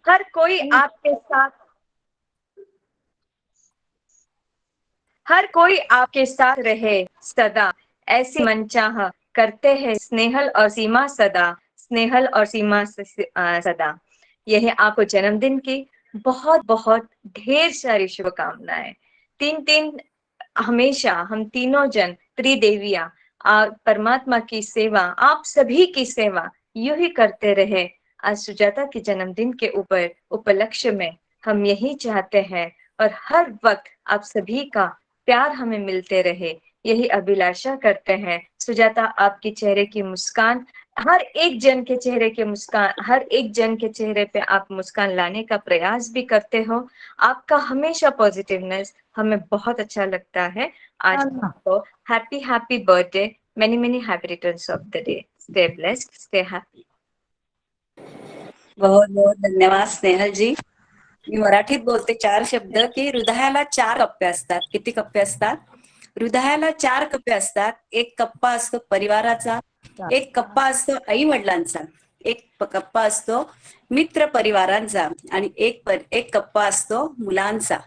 हर कोई आपके साथ हर कोई आपके साथ रहे सदा, ऐसी मनचाह करते हैं स्नेहल और सीमा सदा, स्नेहल और सीमा सदा। यही आपको जन्मदिन की बहुत बहुत ढेर सारी शुभकामनाएं। तीन तीन हमेशा हम तीनों जन त्रिदेवियां परमात्मा की सेवा, आप सभी की सेवा यूं ही करते रहे। आज सुजाता के जन्मदिन के ऊपर उपलक्ष्य में हम यही चाहते हैं और हर वक्त आप सभी का प्यार हमें मिलते रहे, यही अभिलाषा करते हैं। सुजाता, आपके चेहरे की मुस्कान, हर एक जन के चेहरे के मुस्कान, हर एक जन के चेहरे पे आप मुस्कान लाने का प्रयास भी करते हो। आपका हमेशा पॉजिटिवनेस हमें बहुत अच्छा लगता है। आज आपको happy happy birthday, many many happy returns of the day. Stay blessed, stay happy. बहुत बहुत धन्यवाद स्नेहल जी. मी मराठीत बोलते 4 शब्द की हृदयाला 4 कप्पे असतात. किती कप्पे असतात? हृदयाला 4 कप्पे असतात. एक कप्पा असतो परिवाराचा, एक कप्पा असतो आई वडिलांचा, एक कप्पा असतो मित्र परिवारांचा आणि एक कप्पा असतो मुलांचा.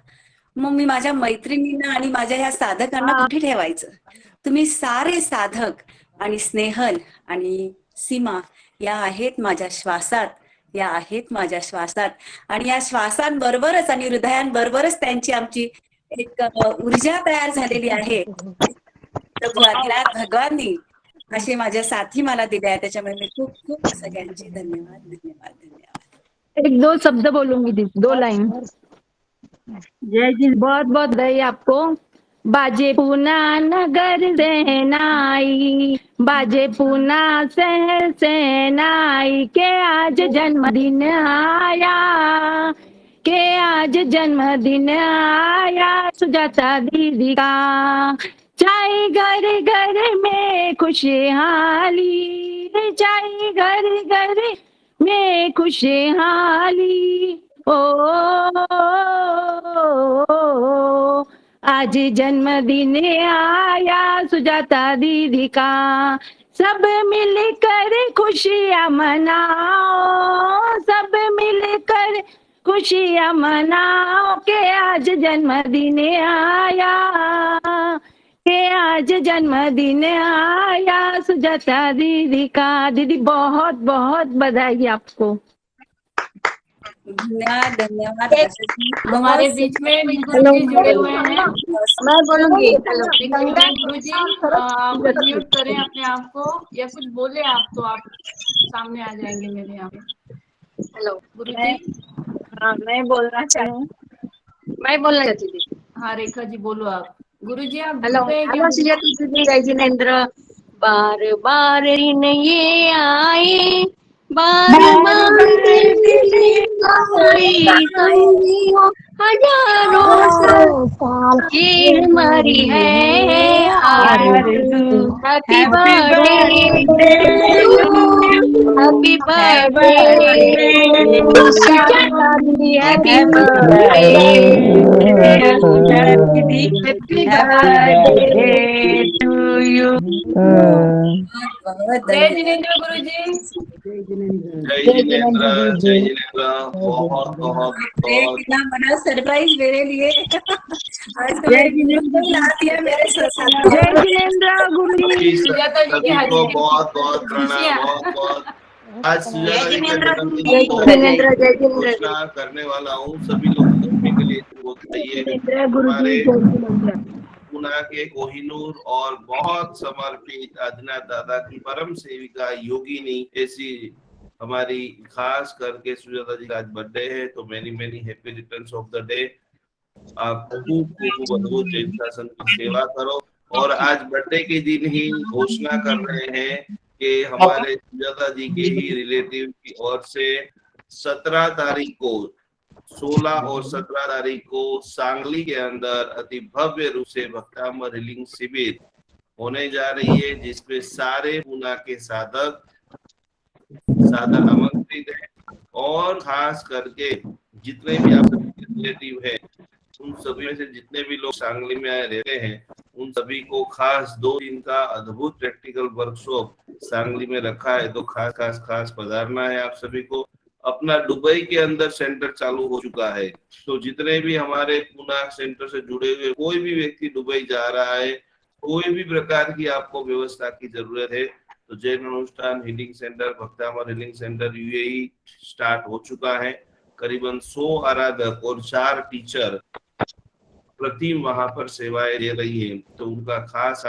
मग मी माझ्या मैत्रिणींना आणि माझ्या ह्या साधकांना कुठे ठेवायचं? तुम्ही सारे साधक आणि स्नेहल आणि सीमा या आहेत माझ्या श्वासात, या आहेत माझ्या श्वासात आणि या श्वासांबरोबरच आणि हृदयांबरोबरच त्यांची आमची एक ऊर्जा तयार झालेली आहे. प्रभू आदिनाथ भगवाननी असे माझ्या साथी मला दिल्या, त्याच्यामुळे मी खूप खूप सगळ्यांची धन्यवाद धन्यवाद धन्यवाद. एक दो शब्द बोलूंगी दीदी, 2 लाइन. जय जी, बहुत बहुत बधाई आपको. बाजे पूना नगर सेनाई, बाजे पूना शहर सेनाई के आज जन्मदिन आया, के आज जन्मदिन आया सुजाता दीदी का. चाहे घर घर में खुशहाली, चाहे घर घर में खुशहाली. ओ आज जन्मदिन आया सुजाता दीदी का, सब मिलकर खुशियां मनाओ, सब मिलकर खुशियां मनाओ के आज जन्मदिन आया, के आज जन्मदिन आया सुजाता दीदी का. दीदी बहुत बहुत बधाई आपको. धन्यवाद धन्यवाद. हमारे बीच में भी गुरु जी जुड़े हुए हैं. मैं बोलूंगी। गुरु जी आप म्यूट करें अपने आप को या कुछ बोले आप, तो आप सामने आ जाएंगे मेरे यहाँ पे. हेलो गुरु जी. हाँ, मैं बोलना चाहती थी. हाँ रेखा जी बोलो आप. गुरु जी आप हेलो जुड़ते हैं क्या? हेलो सुजाता दीदी, जय जिनेन्द्र. बार बार दिन ये आए, बार बार हजारों साल ये हमारी है आरज़ू. Happy birthday, happy birthday, Sujata दीदी, हैप्पी बर्थडे टू यू. जय जिनेन्द्र गुरु जी. जय जिनेन्द्र, जय जिनेन्द्र. बहुत बहुत बहुत बड़ा सरप्राइज मेरे लिए. आज तो जय जिनेन्द्र, ला दिया मेरे साथ. जय जिनेन्द्र गुरु जी. सुजाता जी की सभी को हाजिरी. बहुत बहुत प्रणाम. बहुत बहुत आज सुजाता जी का जन्मदिन जय को जिनेन्द्र, जय जिनेन्द्र. घोषणा करने वाला हूँ. सभी लोग करने के लिए बताइए. हमारे पुणे के कोहिनूर और बहुत समर्पित आदिनाथ दादा की परम सेविका योगिनी, ऐसी हमारी खास करके सुजाता जी का आज बर्थडे है, तो many many happy returns of the day. आप खूब खूब अद्भुत जैन शासन की सेवा करो. और आज बर्थडे के दिन ही घोषणा कर रहे हैं कि हमारे सुजाता जी के ही रिलेटिव की ओर से 17 तारीख को, 16 और 17 तारीख को सांगली के अंदर अति भव्य रूप से भक्तामर हीलिंग शिविर होने जा रही है, जिसमें सारे पुणे के साधक आमंत्रित है. और खास करके जितने भी आप रिलेटिव है, उन सभी में से जितने भी लोग सांगली में रहते हैं, उन सभी को खास 2 दिन का अद्भुत प्रैक्टिकल वर्कशॉप सांगली में रखा है. तो खास पधारना है आप सभी को. अपना दुबई के अंदर सेंटर चालू हो चुका है। तो जितने भी हमारे पूना सेंटर से जुड़े हुए कोई भी व्यक्ति दुबई जा रहा है, कोई भी प्रकार की आपको व्यवस्था की जरूरत है, तो जैन अनुष्ठान healing centre, Bhaktamar healing centre UAE start हो चुका है। करीबन 100 आराधक और 4 टीचर प्रति वहां पर सेवाएं दे रही है। तो उनका खास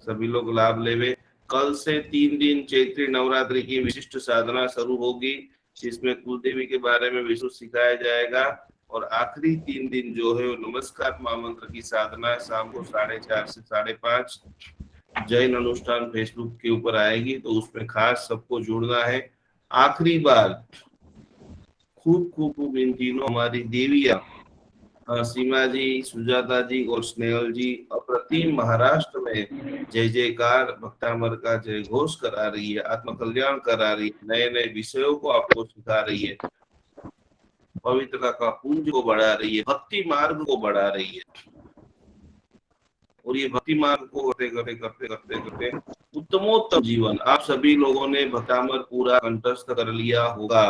सभी लोग लाभ लेवे। कल से 3 दिन चैत्री नवरात्रि की विशिष्ट साधना शुरू होगी, जिसमें कुलदेवी के बारे में विस्तृत सिखाया जाएगा। और आखिरी 3 दिन जो है वो नमस्कार महामंत्र की साधना शाम को 4:30 से 5:30 जैन अनुष्ठान फेसबुक के ऊपर आएगी। तो उसमें खास सबको जुड़ना है। आखिरी बार खूब इन तीनों हमारी देवियां सीमा जी, सुजाता जी और स्नेहल जी अप्रतिम महाराष्ट्र में जय जयकार भक्तामर का जय घोष करा रही है, आत्म कल्याण करा रही है, नए नए विषयों को आपको सिखा रही है, पवित्रता का पुंज को बढ़ा रही है, भक्ति मार्ग को बढ़ा रही है। और ये भक्ति मार्ग को करते उत्तमोत्तम जीवन आप सभी लोगों ने भक्तामर पूरा कंठस्थ कर लिया होगा।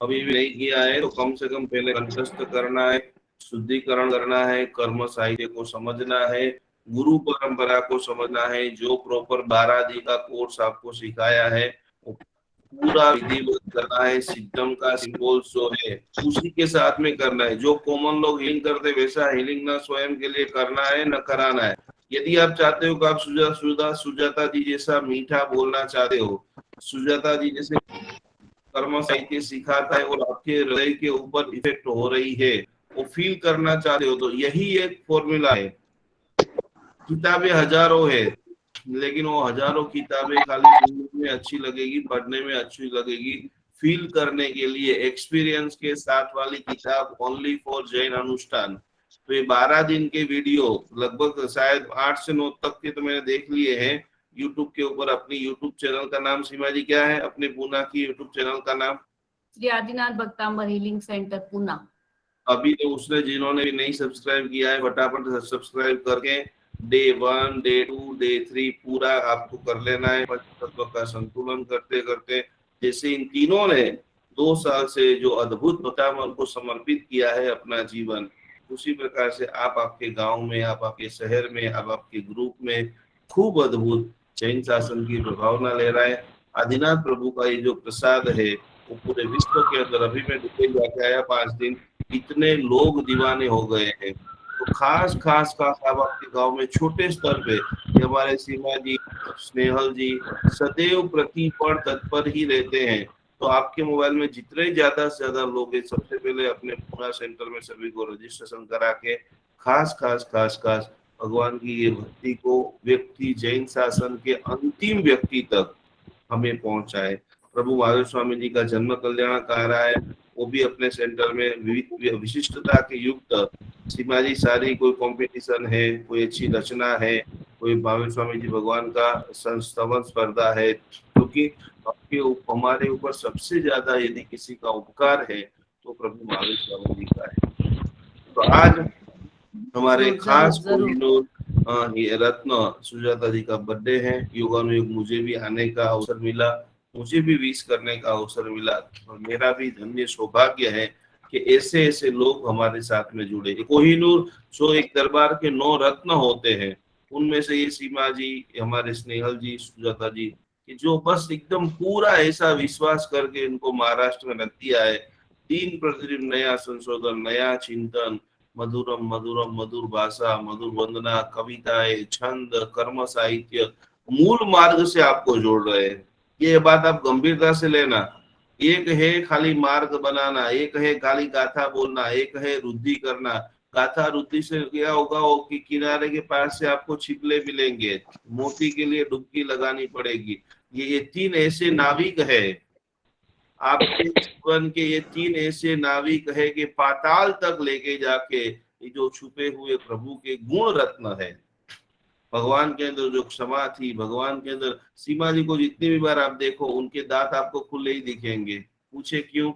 अभी भी नहीं किया है तो कम से कम पहले कंठस्थ करना है, शुद्धिकरण करना है, कर्म साहित्य को समझना है, गुरु परंपरा को समझना है। जो प्रॉपर 12 दिन का कोर्स आपको सिखाया है वो पूरा विधिवत करना है। सिद्धांत का सिंबल्स जो है उसी के साथ में करना है। जो कॉमन लोग हीलिंग करते वैसा हीलिंग ना स्वयं के लिए करना है न कराना है। यदि आप चाहते हो कि आप सुजाता जी जैसा मीठा बोलना चाहते हो, सुजाता जी जैसे कर्म साहित्य सिखाता है और आपके हृदय के ऊपर इफेक्ट हो रही है, वो फील करना चाहते हो, तो यही एक फॉर्मूला है। किताबें हजारों है, लेकिन वो हजारों किताबें खाली सुनने में अच्छी लगेगी, पढ़ने में अच्छी लगेगी, फील करने के लिए एक्सपीरियंस के साथ वाली किताब ओनली फॉर जैन अनुष्ठान। तो ये 12 दिन के वीडियो लगभग शायद 8 से 9 तक के तो मैंने देख लिए हैं यूट्यूब के ऊपर। अपनी यूट्यूब चैनल का नाम सीमा जी क्या है? अपने पूना की यूट्यूब चैनल का नाम श्री आदिनाथ भक्तांबर हीलिंग सेंटर पूना। अभी तो उसने जिन्होंने भी नहीं सब्सक्राइब किया है फटाफट सब्सक्राइब करके डे 1, डे 2, डे 3 पूरा आपको कर लेना है। तत्व का संतुलन करते करते जैसे इन तीनों ने 2 साल से जो अद्भुत भक्तामर को समर्पित किया है अपना जीवन, उसी प्रकार से आप आपके गांव में, आप आपके शहर में, आप आपके ग्रुप में खूब अद्भुत जैन शासन की प्रभावना ले रहा है। आदिनाथ प्रभु का ये जो प्रसाद है वो पूरे विश्व के अंदर, अभी मैं दुबई जाके आया 5 दिन, इतने लोग दीवाने हो गए हैं। तो खास आप आपके गांव में छोटे स्तर पे हमारे सीमा जी, स्नेहल जी सदैव प्रतिपल तत्पर ही रहते हैं। तो आपके मोबाइल में जितने ज्यादा से ज्यादा लोग हैं, सबसे पहले अपने पूरा सेंटर में सभी को रजिस्ट्रेशन करा के खास भगवान की ये भक्ति को व्यक्ति जैन शासन के अंतिम व्यक्ति तक हमें पहुंचाए। प्रभु महावीर स्वामी जी का जन्म कल्याण कह रहा है, वो भी अपने सेंटर में विशिष्टता के युक्त सीमा जी सारी कोई कंपटीशन है, कोई अच्छी रचना है, कोई महावीर स्वामी जी भगवान का संस्तवन स्पर्धा है, क्योंकि हमारे ऊपर सबसे ज्यादा यदि किसी का उपकार है तो प्रभु महावीर स्वामी जी का है। तो आज हमारे खास रत्न सुजाता जी का बर्थडे है। योगानुयोग मुझे भी आने का अवसर मिला, मुझे भी विश करने का अवसर मिला, और मेरा भी धन्य सौभाग्य है कि ऐसे ऐसे लोग हमारे साथ में जुड़े। कोहिनूर सो एक दरबार के 9 रत्न होते हैं, उनमें से ये सीमा जी, हमारे स्नेहल जी, सुजाता जी, जो बस एकदम पूरा ऐसा विश्वास करके इनको महाराष्ट्र में रख दिया है। दिन प्रतिदिन नया संशोधन, नया चिंतन, मधुरम मधुर भाषा, मधुर वंदना, कविताएं, छंद, कर्म साहित्य, मूल मार्ग से आपको जोड़ रहे हैं। ये बात आप गंभीरता से लेना। एक है खाली मार्ग बनाना, एक है खाली गाथा बोलना, एक है रुद्धि करना। गाथा रुद्धि से क्या होगा, वो कि किनारे के पास से आपको छिपले मिलेंगे, मोती के लिए डुबकी लगानी पड़ेगी। ये 3 ऐसे नाविक है आपके जीवन के, ये 3 ऐसे नाविक है कि पाताल तक लेके जाके ये जो छुपे हुए प्रभु के गुण रत्न है। भगवान के अंदर जो क्षमा थी, भगवान के अंदर सीमा जी को जितनी भी बार आप देखो उनके दांत आपको खुले ही दिखेंगे। पूछे क्यों?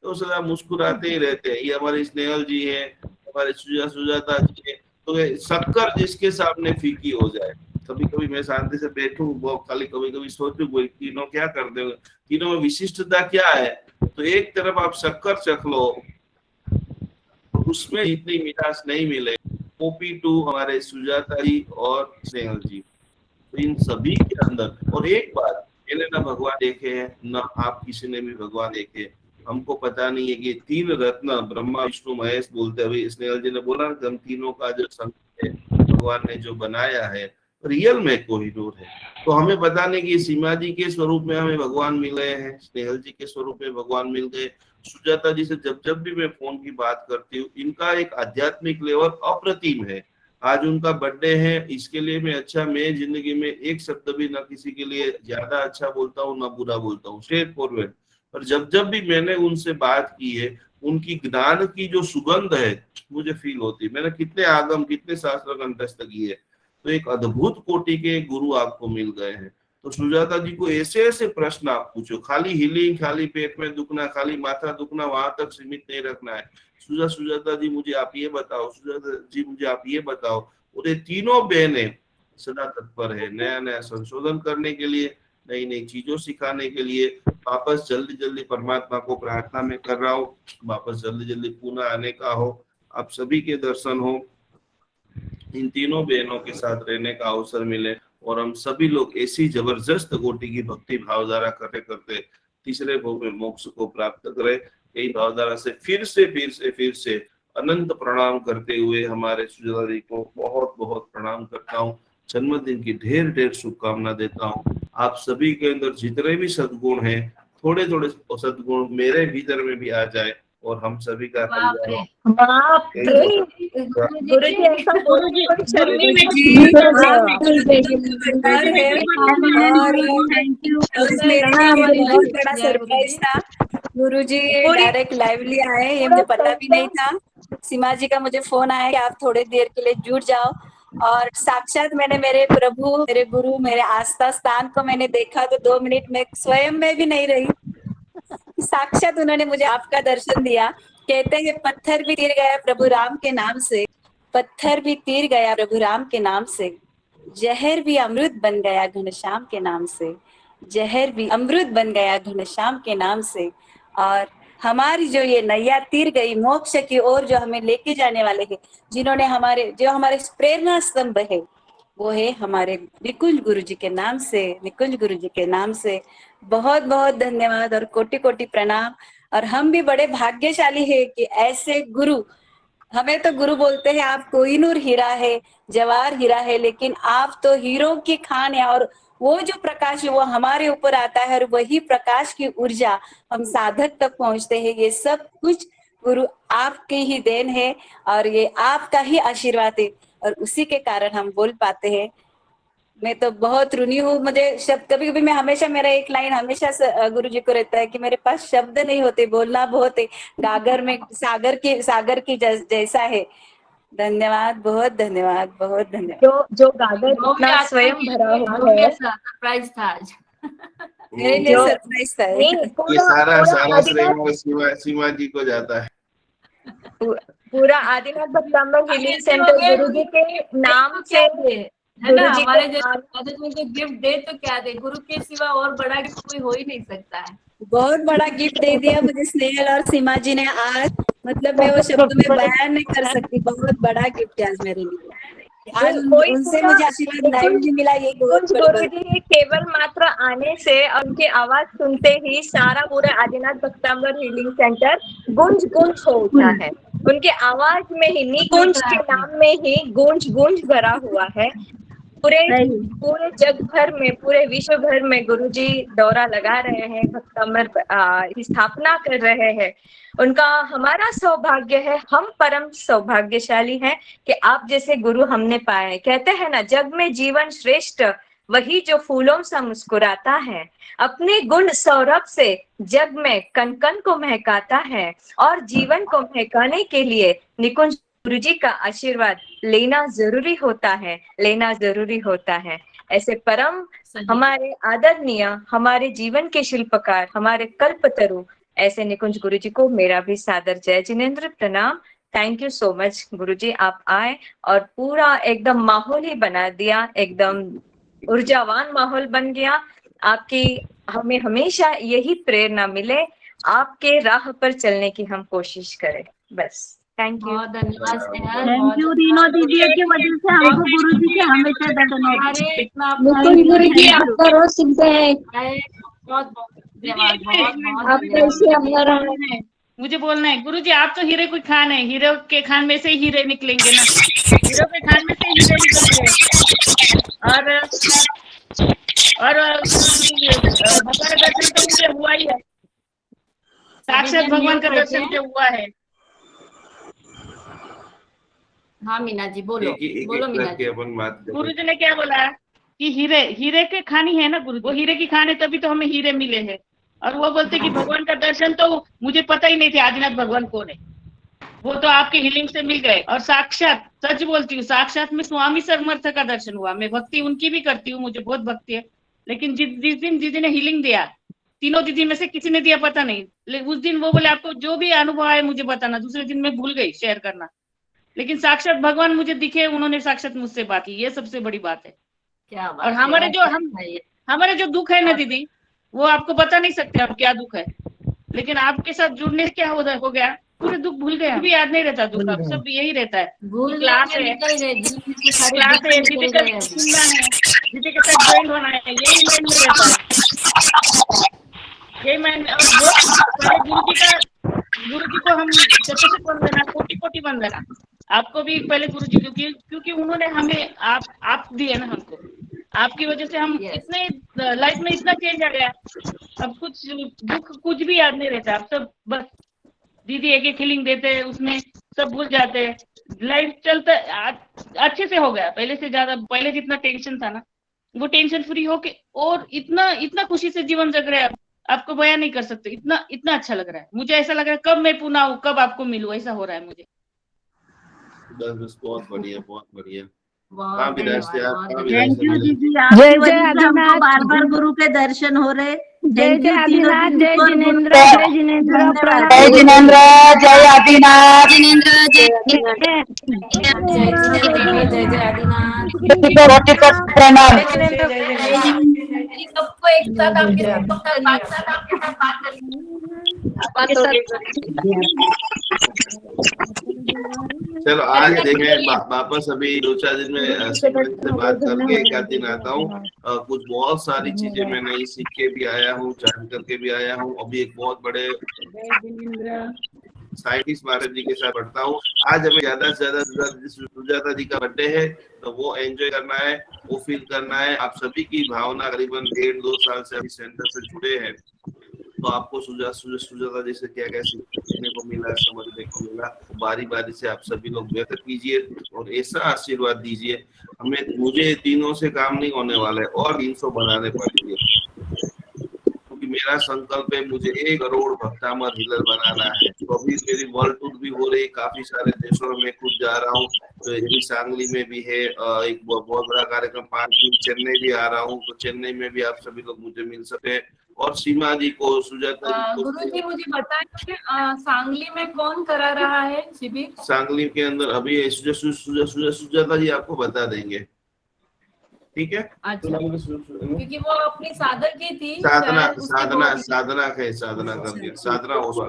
तो सदा मुस्कुराते ही रहते हैं। ये हमारे स्नेहल जी है, हमारे सुजाता जी है। तो शक्कर जिसके सामने फीकी हो जाए, कभी कभी मैं शांति से बैठूं, वो खाली कभी कभी सोचूं वो तीनों क्या कर दे, तीनों में विशिष्टता क्या है। तो एक तरफ आप शक्कर चख लो, उसमें इतनी मिठास नहीं मिले। OP2 हमारे सुजाता जी और स्नेहल जी, तो इन सभी के अंदर, और एक बात, मैंने ना भगवान देखे हैं ना आप किसी ने भी भगवान देखे, हमको पता नहीं है कि तीन रत्न ब्रह्मा विष्णु महेश बोलते हुए स्नेहल जी ने बोला ना, हम तीनों का जो संग है भगवान ने जो बनाया है रियल में कोहिनूर है। तो हमें पता नहीं कि सीमा जी के स्वरूप में हमें भगवान मिल गए हैं, स्नेहल जी के स्वरूप में भगवान मिल गए। सुजाता जी से जब जब भी मैं फोन की बात करती हूँ, इनका एक आध्यात्मिक लेवल अप्रतिम है। आज उनका बर्थडे है, इसके लिए मैं जिंदगी में एक शब्द भी ना किसी के लिए ज्यादा अच्छा बोलता हूँ ना बुरा बोलता हूँ, स्ट्रेट फॉरवर्ड। पर जब जब भी मैंने उनसे बात की है, उनकी ज्ञान की जो सुगंध है मुझे फील होती है। मैंने कितने आगम कितने शास्त्र कंठस्थ किए, तो एक अद्भुत कोटि के गुरु आपको मिल गए हैं। तो सुजाता जी को ऐसे ऐसे प्रश्न आप पूछो, खाली हीलिंग, खाली पेट में दुखना, खाली माथा दुखना, वहां तक सीमित नहीं रखना है। सुजाता जी मुझे आप ये बताओ, सुजाता जी मुझे आप ये बताओ। और ये तीनों बहनें सदा तत्पर है नया नया संशोधन करने के लिए, नई नई चीजों सिखाने के लिए। वापस जल्दी जल्दी परमात्मा को प्रार्थना में कर रहा हूँ, वापस जल्दी जल्दी पुनः आने का हो, आप सभी के दर्शन हो, इन तीनों बहनों के साथ रहने का अवसर मिले, और हम सभी लोग ऐसी जबरदस्त कोटि की भक्ति भावधारा करते करते तीसरे भोग में मोक्ष को प्राप्त करें। यही भावधारा से फिर से अनंत प्रणाम करते हुए हमारे सुजाता जी को बहुत बहुत प्रणाम करता हूँ। जन्मदिन की ढेर ढेर शुभकामना देता हूँ। आप सभी के अंदर जितने भी सद्गुण हैं, थोड़े थोड़े सद्गुण मेरे भीतर में भी आ जाए, और हम सभी का बाप रे। बाप रे, गुरु जी ऐसा बोलने को शर्मी में जी Thank है। और मेरे लिए बहुत बड़ा सरप्राइज था, गुरुजी डायरेक्ट लाइवली आए, ये मुझे पता भी नहीं था। सीमा जी का मुझे फोन आया कि आप थोड़ी देर के लिए जुड़ जाओ, और साक्षात मैंने मेरे प्रभु, मेरे गुरु, मेरे आस्था स्थान को मैंने देखा तो 2 मिनट में स्वयं में भी नहीं रही। साक्षात उन्होंने मुझे आपका दर्शन दिया। कहते हैं पत्थर भी तीर गया प्रभु राम के नाम से, पत्थर भी तीर गया प्रभु राम के नाम से, जहर भी अमृत बन गया घनश्याम के नाम से, जहर भी अमृत बन गया घनश्याम के नाम से। और हमारी जो ये नैया तीर गई मोक्ष की ओर, जो हमें लेके जाने वाले हैं, जिन्होंने जो हमारे प्रेरणा स्तंभ है, वो है हमारे निकुंज गुरु जी के नाम से, निकुंज गुरु जी के नाम से बहुत बहुत धन्यवाद और कोटि कोटि प्रणाम। और हम भी बड़े भाग्यशाली है कि ऐसे गुरु, हमें तो गुरु बोलते हैं, आप कोहिनूर हीरा है, जवाहर हीरा है, लेकिन आप तो हीरो की खान है। और वो जो प्रकाश है वो हमारे ऊपर आता है, और वही प्रकाश की ऊर्जा हम साधक तक पहुंचते हैं। ये सब कुछ गुरु आपकी ही देन है, और ये आपका ही आशीर्वाद है, और उसी के कारण हम बोल पाते हैं। मैं तो बहुत ऋणी हूँ। मुझे शब्द, कभी कभी मैं हमेशा, मेरा एक लाइन हमेशा गुरु जी को रहता है कि मेरे पास शब्द नहीं होते, बोलना बहुत है, गागर में सागर की जैसा है। धन्यवाद, बहुत धन्यवाद, बहुत धन्यवाद। जो गागर इतना स्वयं भरा हुआ है, सरप्राइज था आज। मेरे लिए सरप्राइज था नहीं, ये सारा श्रेय सीमा जी को जाता है। पूरा आदिनाथ भक्तांबर हीलिंग सेंटर गुरु जी के नाम से है ना। हमारे जैसे आदत में जो गिफ्ट दे तो क्या दे, गुरु के सिवा और बड़ा गिफ्ट कोई हो ही नहीं सकता है। बहुत बड़ा गिफ्ट दे दिया मुझे स्नेहल और सीमा जी ने आज, मतलब मैं वो शब्द में बयान नहीं कर सकती। बहुत बड़ा गिफ्ट है आज मेरे लिए। आज उनसे मुझे आशीर्वाद लाइवली मिला, ये बहुत गुरु जी केवल मात्र आने से और उनकी आवाज सुनते ही सारा पूरा आदिनाथ भक्तांबर हीलिंग सेंटर गूंज गूंज हो उठा है। उनके आवाज में ही, निकुंज के नाम में ही गूंज गूंज भरा हुआ है। पूरे जग भर में, पूरे विश्व भर में गुरुजी दौरा लगा रहे हैं, भक्तांबर की स्थापना कर रहे हैं। उनका हमारा सौभाग्य है, हम परम सौभाग्यशाली हैं कि आप जैसे गुरु हमने पाए। कहते हैं ना, जग में जीवन श्रेष्ठ वही जो फूलों सा मुस्कुराता है, अपने गुण सौरभ से जग में कण कण को महकाता है, और जीवन को महकाने के लिए निकुंज गुरु जी का आशीर्वाद लेना जरूरी होता है, लेना जरूरी होता है। ऐसे परम हमारे आदरणीय, हमारे जीवन के शिल्पकार, हमारे कल्पतरु ऐसे निकुंज गुरु जी को मेरा भी सादर जय जिनेन्द्र प्रणाम। थैंक यू सो मच गुरुजी, आप आए और पूरा एकदम माहौल ही बना दिया, एकदम ऊर्जावान माहौल बन गया। आपकी हमें हमेशा यही प्रेरणा मिले, आपके राह पर चलने की हम कोशिश करें, बस। Thank you. बहुत धन्यवाद स्नेहल, थैंक बहुत यू धन्यवाद। रीनो दीदी की वजह से हमको गुरु जी के हमेशा दर्शन होते हमारे हैं। इतना मुकुंद गुरु जी आपका रोज सुनते हैं। बहुत बहुत धन्यवाद, बहुत बहुत आप कैसे धन्यवाद। हमारा मुझे बोलना है गुरुजी, आप तो हीरे कोई खान है, हीरो के खान में से ही हीरे निकलेंगे ना, हीरो के खान में से ही हीरे निकलेंगे। और भगवान का दर्शन तो मुझे हुआ ही है, साक्षात भगवान का दर्शन मुझे हुआ है। हाँ मीना जी बोलो, बोलो मीना जी। अपन बात करें। गुरुजी ने क्या बोला कि हीरे के खानी है ना गुरु, वो हीरे की खान है, तभी तो हमें हीरे मिले हैं। और वो बोलते कि भगवान का दर्शन तो मुझे पता ही नहीं था आदिनाथ भगवान कौन है, वो तो आपके हीलिंग से मिल गए। और साक्षात, सच बोलती हूँ, साक्षात में स्वामी समर्थ का दर्शन हुआ। मैं भक्ति उनकी भी करती हूँ, मुझे बहुत भक्ति है, लेकिन जिस दिन दीदी ने हीलिंग दिया, तीनों दीदी में से किसी ने दिया पता नहीं, लेकिन उस दिन वो बोले आपको जो भी अनुभव आए मुझे बताना। दूसरे दिन मैं भूल गई शेयर करना, लेकिन साक्षात भगवान मुझे दिखे, उन्होंने साक्षात मुझसे बात की, ये सबसे बड़ी बात है। क्या बात और है, हमारे जो दुख है ना दीदी, वो आपको बता नहीं सकते आप क्या दुख है, लेकिन आपके साथ जुड़ने से क्या हो गया, पूरे दुख भूल गए, भी याद नहीं रहता दुख, अब सब यही रहता है। भूल क्लास है, निकल गए, क्लास है, दीदी का सुनना है, दीदी के साथ ज्वाइन होना है, यही माइंड में रहता है, यही माइंड। और बहुत पहले गुरु जी को हम शत वंदना, कोटि कोटि वंदना आपको भी पहले गुरु जी, क्योंकि उन्होंने हमें आप दिए ना हमको, आपकी वजह से हम इतने लाइफ में इतना चेंज आ गया। अब कुछ दुख कुछ भी याद नहीं रहता, अब सब बस दीदी एक फीलिंग देते हैं, उसमें सब भूल जाते हैं, लाइफ चलता अच्छे से हो गया। पहले से ज्यादा, पहले जितना टेंशन था ना, वो टेंशन फ्री होके और इतना खुशी से जीवन जग रहे हैं, आपको बयान नहीं कर सकते, इतना अच्छा लग रहा है। मुझे ऐसा लग रहा है कब मैं पुनः आऊं, कब आपको मिलूं, ऐसा हो रहा है मुझे। बस बहुत बढ़िया, बहुत बढ़िया। थैंक यू दीदी, आपकी वजह से हमको बार बार गुरु के दर्शन हो रहे। थैंक यू तीनों दीदी को, जिनेंद्र, जय जिनेंद्र, जय जिनेंद्र, जय आदिनाथ, जिनेंद्र जय जय आदिनाथ, कोटि कोटि प्रणाम। सबको एक साथ आपके साथ बात चलो आज देखें, वापस अभी 2-4 दिन में सिमरन से बात करके एक आध दिन आता हूँ। कुछ बहुत सारी चीजें मैं नई सीख के भी आया हूँ, जान करके भी आया हूँ। अभी एक बहुत बड़े साइंटिस्ट महाराज जी के साथ पढ़ता हूँ। आज हमें ज्यादा से ज्यादा सुजाता जी का बर्थडे है, तो वो एंजॉय करना है, वो फील करना है। आप सभी की भावना करीबन 1.5-2 साल से अभी सेंटर से जुड़े हैं, तो आपको सुजाता जी से क्या क्या सीखने को मिला, समझने को मिला, बारी बारी से आप सभी लोग व्यक्त कीजिए और ऐसा आशीर्वाद दीजिए। मुझे 300 से काम नहीं होने वाला है, और 300 बनाने पड़ेंगे, क्योंकि मेरा संकल्प है मुझे 1 करोड़ भक्तामर हीलर बनाना है। तो अभी मेरी वर्ल्ड टूर भी हो रही, काफी सारे देशों में खुद जा रहा हूँ, तो ये सांगली में भी है एक बहुत बड़ा कार्यक्रम, 5 दिन चेन्नई भी आ रहा हूँ, तो चेन्नई में भी आप सभी लोग मुझे मिल सके। और सीमा जी को, सुजाता जी को। गुरु जी मुझे बताइए, सांगली में कौन करा रहा है शिविर? सांगली के अंदर अभी सुजाता जी आपको बता देंगे, ठीक है? अच्छा, क्योंकि वो अपनी साधक की थी, साधना करके साधना होगा।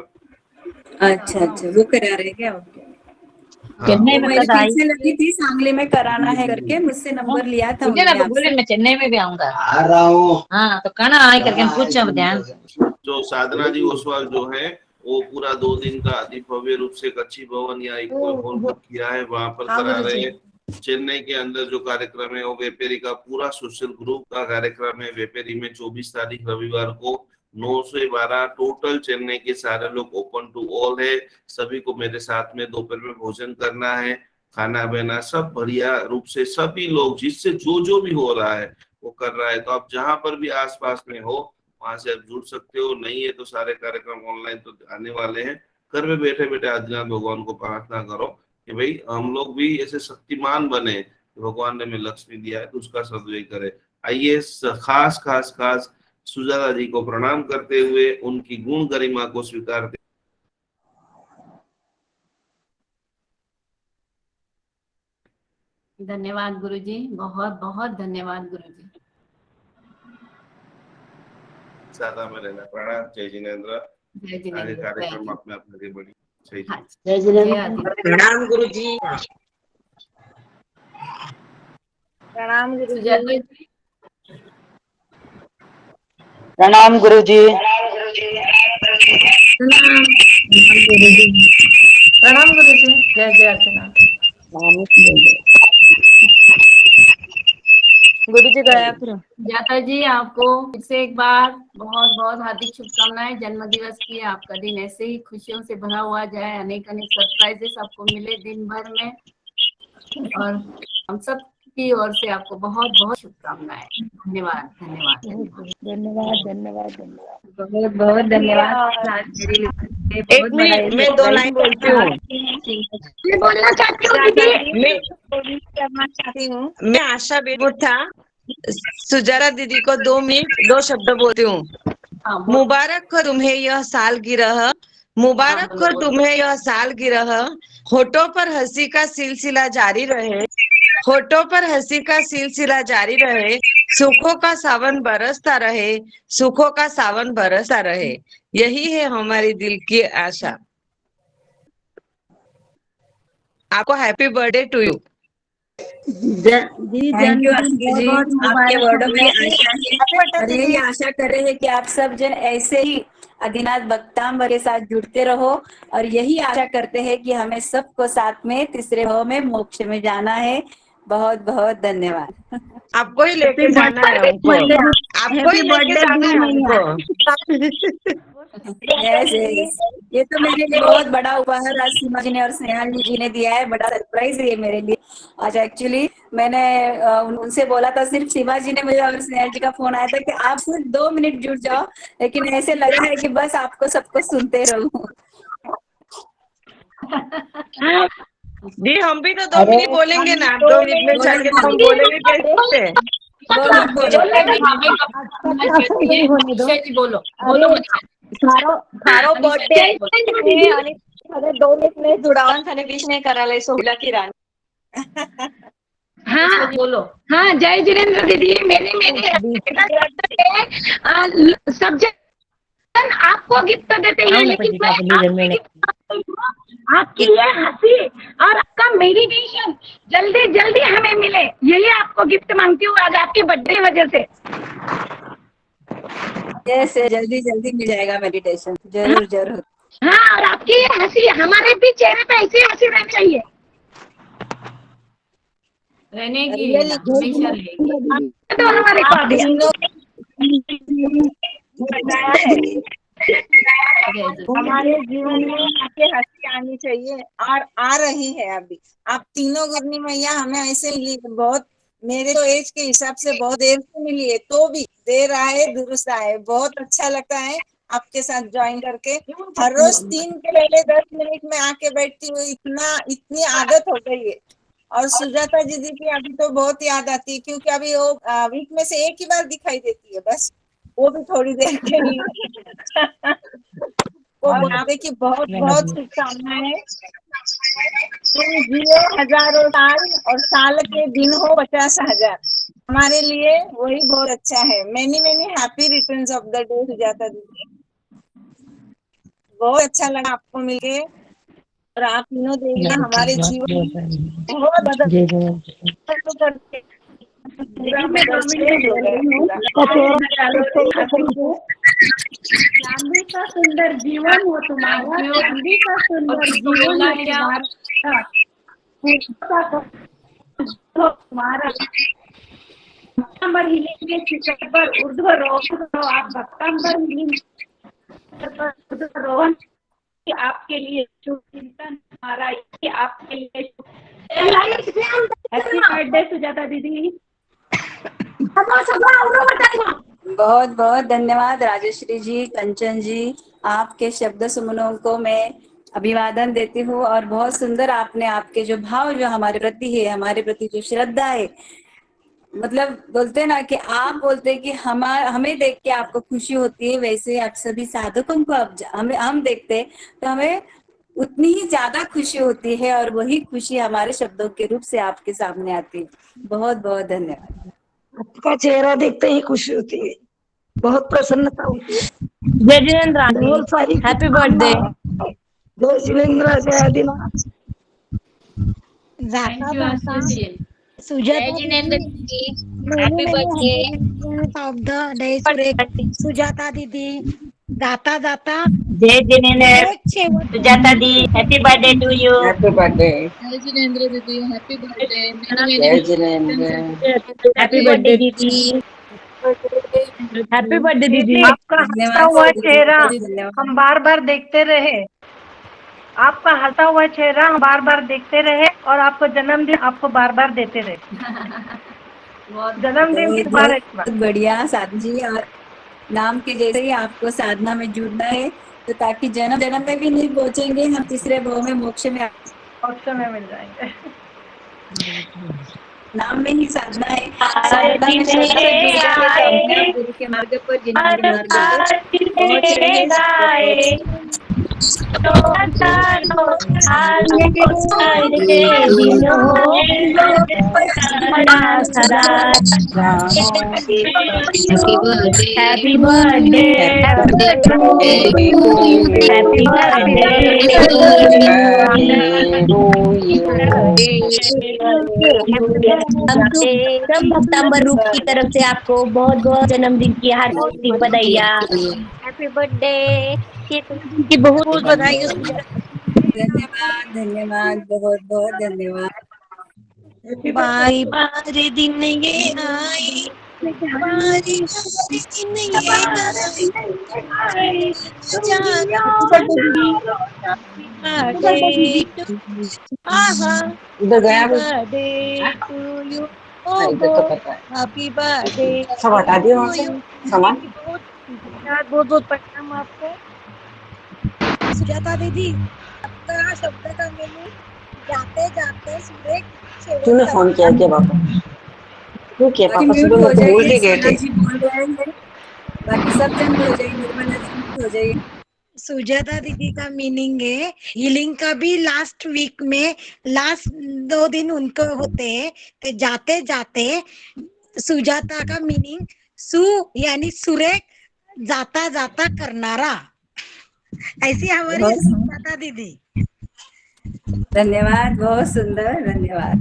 अच्छा, वो करा रहे क्या? चेन्नई में मुझे ठीक से लगी थी सांगली में कराना है करके, मुझसे नंबर लिया था मुझे बोले मैं चेन्नई में भी आऊंगा, आ रहा हूँ। हाँ तो कहना आए करके पूछो ध्यान। जो साधना जी ओसवाल जो है, वो पूरा 2 दिन का अति भव्य रूप से कच्ची भवन या एक हॉल बुक किया है, वहां पर करा रहे हैं। चेन्नई के अंदर जो कार्यक्रम है वो वेपेरी का पूरा सोशल ग्रुप का कार्यक्रम है। वेपेरी में 24 तारीख रविवार को 9 से 12 टोटल चेन्नई के सारे लोग ओपन टू ऑल है। सभी को मेरे साथ में दोपहर में भोजन करना है, खाना बना सब बढ़िया रूप से सभी लोग जिससे जो भी हो रहा है वो कर रहा है। तो आप जहां पर भी आसपास में हो वहां से आप जुड़ सकते हो। नहीं है तो सारे कार्यक्रम ऑनलाइन तो आने वाले हैं। घर में बैठे बैठे आदिनाथ भगवान को प्रार्थना करो कि भाई हम लोग भी ऐसे शक्तिमान बने, भगवान ने हमें लक्ष्मी दिया है तो उसका सदुपयोग करें। आइए खास सुजाता जी को प्रणाम करते हुए उनकी गुण गरिमा को स्वीकारते धन्यवाद गुरुजी, बहुत बहुत धन्यवाद गुरुजी। सादा में रहना। प्रणाम। जय जिनेन्द्र। जय आगे जिनेन्द्र। कार्यक्रम अपने आप आगे बढ़ी। जय जी। जय जिनेन्द्र। प्रणाम गुरुजी। प्रणाम गुरुजी। सुजाता जी। प्रणाम गुरुजी। प्रणाम गुरुजी। जय जय आदिनाथ। गुरुजी गयापुर। सुजाता जी, आपको फिर से एक बार बहुत बहुत हार्दिक शुभकामनाएं जन्म दिवस की। आपका दिन ऐसे ही खुशियों से भरा हुआ जाए, अनेक अनेक सरप्राइजेस आपको मिले दिन भर में, और हम सब की ओर से आपको बहुत बहुत शुभकामनाएं। धन्यवाद धन्यवाद धन्यवाद धन्यवाद धन्यवाद। बहुत बहुत धन्यवाद। आज मेरे लिए बहुत एक बड़ा मिनट, मैं 2 लाइन बोलती हूँ। मैं बोलना चाहती हूँ दीदी। करना चाहती हूँ। मैं आशा बेगम था, सुजाता दीदी को 2 मिनट 2 शब्द बोलती हूँ। हाँ, बोलो। मुबारक हो तुम्हें यह सालगिरह, मुबारक बोलो, हो बोलो। तुम्हें यह सालगिरह, होठों पर हंसी का सिलसिला जारी रहे, होठों पर हंसी का सिलसिला जारी रहे, सुखों का सावन बरसता रहे, सुखों का सावन बरसता रहे। यही है हमारी दिल की आशा। आपको हैप्पी बर्थडे टू यू। दीदी थैंक यू जन्मदिन आरती बहुत जी। बहुत आपके मुबारक वर्डों हो। में आशा है और यही आशा कर रहे हैं कि आप सब जन ऐसे ही आदिनाथ भक्तांबर के साथ जुड़ते रहो, और यही आशा करते हैं कि हमें सबको साथ में तीसरे भाव में मोक्ष में जाना है। बहुत बहुत धन्यवाद। आपको ही लेके जाना है हमको, आपको ही लेके जाना है हमको। यस यस, ये तो मेरे लिए बहुत बड़ा उपहार आज सीमा जी ने और स्नेहल जी ने दिया है। बड़ा सरप्राइज है ये मेरे लिए आज। एक्चुअली मैंने उनसे बोला था, सिर्फ सीमा जी ने मुझे और स्नेहल जी का फोन आया था कि आप सिर्फ 2 मिनट जुड़ जाओ, लेकिन ऐसे लग रहा है कि बस आपको सबको सुनते रहो। दी हम भी तो 2 मिनट बोलेंगे ना, 2 मिनट में बोलो चाहिए तो हम बोलेंगे कैसे? बोलो बोलो। हमें चाहिए। मनीषा जी बोलो, बोलो मनीषा जी। थारो बर्थडे मनीषा आणि 2 मिनिट जुडावान थाने विश नाही करायला सोहला की रान। मनीषा जी बोलो। हाँ जय जिनेन्द्र दीदी। सब जन आपको गिफ्ट देते हैं, लेकिन मैं आपकी ये हंसी और आपका मेडिटेशन जल्दी जल्दी हमें मिले, यही आपको गिफ्ट मांगती हूँ आज आपकी बर्थडे वजह से। यस, जल्दी जल्दी मिल जाएगा मेडिटेशन, जरूर जरूर। हाँ, और आपकी ये हंसी हमारे भी चेहरे पे ऐसी हंसी रहनी चाहिए। रहने की हमेशा रहेगी। तो हमारे को दिया। बताया है जय जी। हमारे जीवन में आपके हंसी आनी चाहिए, और आ रही है अभी। आप तीनों गुरनी मैया हमें ऐसे मिली, बहुत मेरे तो एज के हिसाब से बहुत देर से मिली है, तो भी देर आए दुरुस्त आए। बहुत अच्छा लगता है आपके साथ ज्वाइन करके। हर रोज 3 के पहले 10 मिनट में आके बैठती हूँ, इतनी आदत हो गई है। और सुजाता दीदी की अभी तो बहुत याद आती है, क्योंकि अभी वो वीक में से एक ही बार दिखाई देती है बस, वो भी थोड़ी देर के लिए। वो बोलते कि बहुत बहुत शुभकामनाएं, तुम जियो हजारों साल और साल के दिन हो 50,000। हमारे लिए वही बहुत अच्छा है। Many many happy returns of the day Sujata दीदी। बहुत अच्छा लगा आपको मिलके, और आप तीनों देवियां हमारे जीवन में बहुत बदल करके पूरा बदलते हो गए। चांदी का सुंदर जीवन हो तुम्हारा, चांदी का सुंदर जीवन हो तुम्हारा, तुम्हारा भक्तांबर हिलेंगे शिखर पर ऊर्ध्वरोहण हो आप, भक्तांबर हिलेंगे ऊर्ध्वरोहण आपके लिए शुभ चिंतन हमारा, ये आपके लिए हैप्पी बर्थडे सुजाता दीदी। बहुत बहुत धन्यवाद राजेश्री जी, कंचन जी। आपके शब्द सुमनों को मैं अभिवादन देती हूँ, और बहुत सुंदर आपने आपके जो भाव जो हमारे प्रति है, हमारे प्रति जो श्रद्धा है, मतलब बोलते ना कि आप बोलते कि हमें देख के आपको खुशी होती है, वैसे आप सभी साधकों को हम देखते तो हमें उतनी ही ज्यादा खुशी होती है और वही खुशी हमारे शब्दों के रूप से आपके सामने आती है। बहुत बहुत धन्यवाद। आपका चेहरा देखते ही खुशी होती है, बहुत प्रसन्नता होती है। जय जिनेन्द्र आंटी, बहुत सारी हैप्पी बर्थडे। जय शिवेंद्र, जय आदिनाथ। Thank you Asha ji. सुजाता दीदी, many many happy returns of the day, Sujata दीदी. जाता जाता जय जिनेन्द्र, एक शेवट सुजाता दी, happy birthday to you. Happy birthday. जय जिनेन्द्र दीदी, हैप्पी बर्थडे। जय जिनेन्द्र। हैप्पी बर्थडे दीदी, हैप्पी बर्थडे दीदी। आपका हंसता धन्यवाद हुआ दीदी, चेहरा बहुत धन्यवाद। हम बार बार देखते रहे, आपका हंसता हुआ चेहरा हम बार बार देखते रहे और आपको जन्मदिन आपको बार बार देते रहे। बहुत जन्मदिन की बहुत मुबारक। बहुत बढ़िया साधना जी। और नाम के जैसे ही आपको साधना में जुड़ना है, तो ताकि जन्म जन्म में भी नहीं पहुंचेंगे हम तीसरे भाव में, मोक्ष में, ऑप्शन में मिल जाएंगे। नाम में ही साधना है। साधना में श्रद्धा से जुड़ जाए तो अपने आप गुरु के मार्ग पर, जिंदगी मार्ग पर पहुंच रहे हैप्पी बर्थडे, हैप्पी सब भक्तांबर रूप की तरफ से आपको बहुत बहुत जन्मदिन की हार्दिक बधाइयाँ। हैप्पी बर्थडे की बहुत बहुत बधाई। धन्यवाद धन्यवाद, बहुत बहुत धन्यवाद। बारी बारी दिन ये आए, बारी बारी दिन ये आए, इधर गया वो। Birthday to you. हाँ, इधर तो पता है। Happy birthday. सब हटा दिया वहाँ से सामान। बहुत बहुत प्रणाम आपको। सुजाता दीदी, आपका शब्द का मैंने जाते जाते सुरेख तूने फोन किया क्या पापा? तू क्या बाकी पापा म्यूट सुबह हो में तो भूल जाइए, भी गए सोना थे। जी बोल रहे हैं, बाकी सब जन हो जाइए, निर्मला जी म्यूट हो जाइए। सुजाता दीदी का मीनिंग है हीलिंग का भी लास्ट वीक में लास्ट 2 दिन उनको होते हैं, तो जाते जाते सुजाता का मीनिंग सु यानी सुरेख, जाता जाता करनारा, ऐसी हमारी बहुत सुजाता दीदी। धन्यवाद, बहुत सुंदर, धन्यवाद।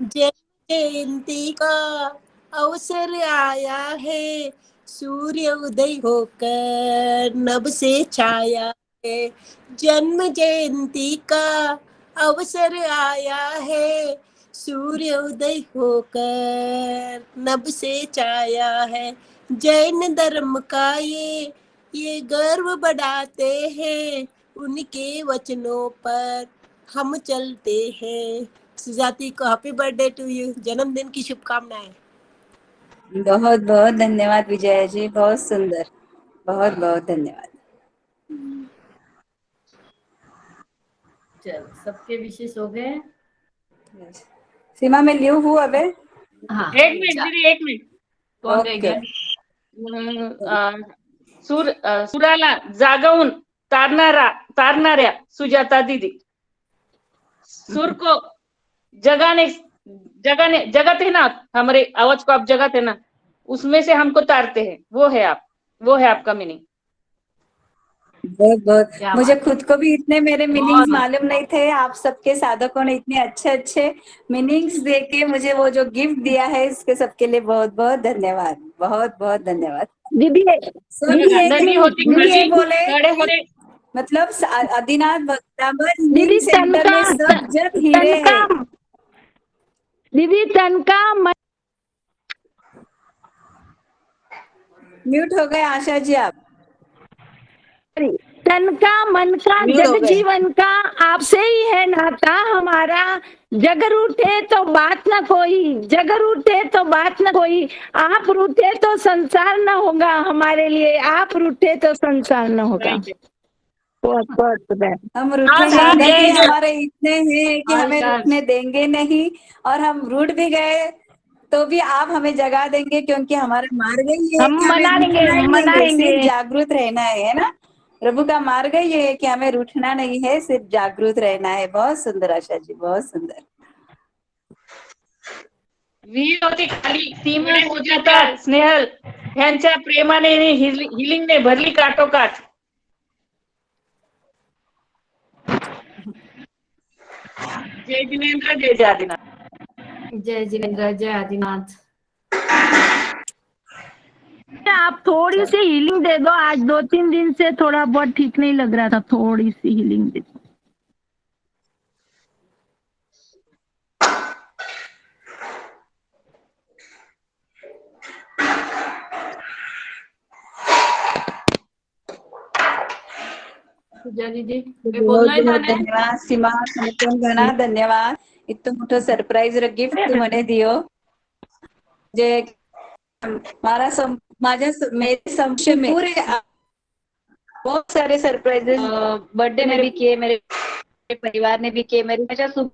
जयंती का अवसर आया है, सूर्य उदय होकर नभ से छाया है। जन्म जयंती का अवसर आया है, सूर्य उदय होकर नभ से छाया है। जैन धर्म का ये गर्व बढ़ाते हैं, उनके वचनों पर हम चलते हैं। सुजाती को हैप्पी बर्थडे टू यू, जन्मदिन की शुभकामनाएं। बहुत बहुत धन्यवाद विजया जी, बहुत सुंदर, बहुत बहुत धन्यवाद। चल, सबके विशेष हो गए। सीमा में ल्यू हूँ अबे। हाँ, एक मिनट दीदी, एक मिनट। कौन रह ओके। गया? सुराला जागवून तारणाऱ्या सुजाता दीदी, सुर को जगाते हैं ना, हमारे आवाज को आप जगाते हैं ना, उसमें से हमको तारते हैं, वो है आप, वो है आपका मीनिंग। बहुत बहुत, क्या मुझे बात खुद को भी इतने मेरे मीनिंग्स मालूम नहीं थे। आप सबके साधकों ने इतने अच्छे अच्छे मीनिंग्स दे के मुझे वो जो गिफ्ट दिया है, इसके सबके लिए बहुत बहुत धन्यवाद, बहुत बहुत धन्यवाद। दीदी सभी एक नदी होती मुझे बोले खड़े होते, मतलब आदिनाथ भक्तांबर दीदी हीलिंग सेंटर में सब जग हीरे हैं। दीदी तनका म्यूट हो गए आशा जी आप। तन का मन का म्यूट हो जग गए। जीवन का आपसे ही है नाता हमारा। जग रूठे तो बात न कोई, जग रूठे तो बात न कोई, आप रूठे तो संसार न होगा हमारे लिए, आप रूठे तो संसार न होगा। बहुत बहुत हम रूठेंगे नहीं, हमारे इतने हैं कि हमें रूठने देंगे नहीं, और हम रूठ भी गए तो भी आप हमें जगा देंगे, क्योंकि हमारा मार्ग ही है हम कि हमें मनाएंगे, रूठना ही नहीं है, मनाएंगे। सिर्फ जागृत रहना है ना। प्रभु का मार्ग ये है कि हमें रूठना नहीं है, सिर्फ जागृत रहना है। बहुत सुंदर आशा जी, बहुत सुंदर। वीर होती खाली सीमा सुजाता स्नेहल यांच्या प्रेमाने हिलिंगने भरली काठोकाठ. जय जिनेंद्र, जय जय आदिनाथ. जय जिनेंद्र, जय आदिनाथ. आप थोड़ी सी हीलिंग दे दो, आज 2-3 दिन से थोड़ा बहुत ठीक नहीं लग रहा था, थोड़ी सी हीलिंग दे दो. पूजा दीदी बोलना धन्यवाद सीमा समर्पण घणा धन्यवाद. इतकं मोठं सरप्राईज गिफ्ट तू म्हणे दियो जे मेरे संशय में पूरे बहुत सारे सरप्राइजेस बर्थडे में भी किए, मेरे परिवार ने भी किए. मेरी हमेशा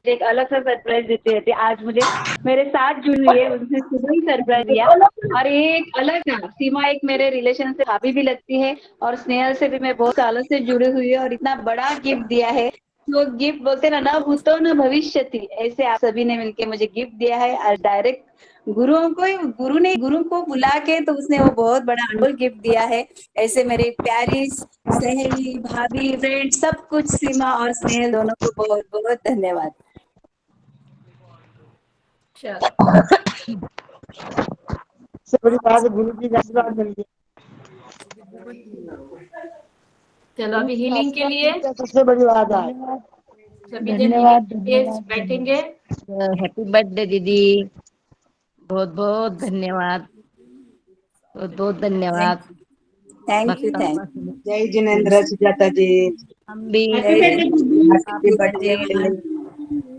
एक अलग सा सरप्राइज देते रहते. आज मुझे मेरे साथ जुड़ी हुई है, उसने सुबह ही सरप्राइज दिया. और एक अलग था, सीमा एक मेरे रिलेशन से भाभी भी लगती है और स्नेहल से भी मैं बहुत सालों से जुड़ी हुई है और इतना बड़ा गिफ्ट दिया है. तो गिफ्ट बोलते ना भूतो न भविष्य थी, ऐसे आप सभी ने मिलके मुझे गिफ्ट दिया है. और डायरेक्ट गुरु को बुला के तो उसने वो बहुत बड़ा अनमोल गिफ्ट दिया है. ऐसे मेरे प्यारी सहेली, भाभी, फ्रेंड, सब कुछ सीमा और स्नेहल दोनों को बहुत बहुत धन्यवाद. गुरु जी का आशीर्वाद मिल गया. चलो अभी हीलिंग के लिए सबसे बड़ी बात है. सभी जन बैठेंगे. हैप्पी बर्थडे दीदी, बहुत बहुत धन्यवाद, बहुत बहुत धन्यवाद. Thank you. जय जिनेंद्र सुजाता जी. हम भी हैप्पी बर्थडे.